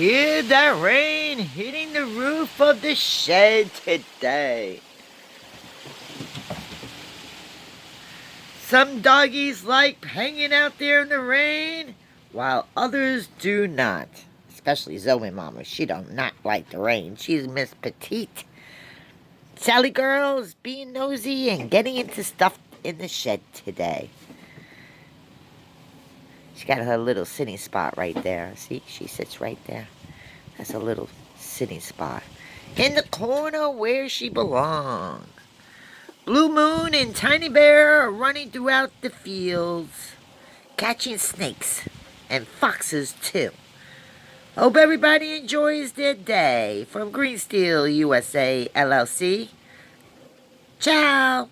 hear that rain hitting the roof of the shed today. Some doggies like hanging out there in the rain, while others do not. Especially Zoe Mama. She do not like the rain. She's Miss Petite. Sally Girl's being nosy and getting into stuff in the shed today. She got her little sitting spot right there. See, she sits right there. That's a little sitting spot. In the corner where she belongs. Blue Moon and Tiny Bear are running throughout the fields, catching snakes and foxes too. Hope everybody enjoys their day. From Green Steel USA LLC. Ciao.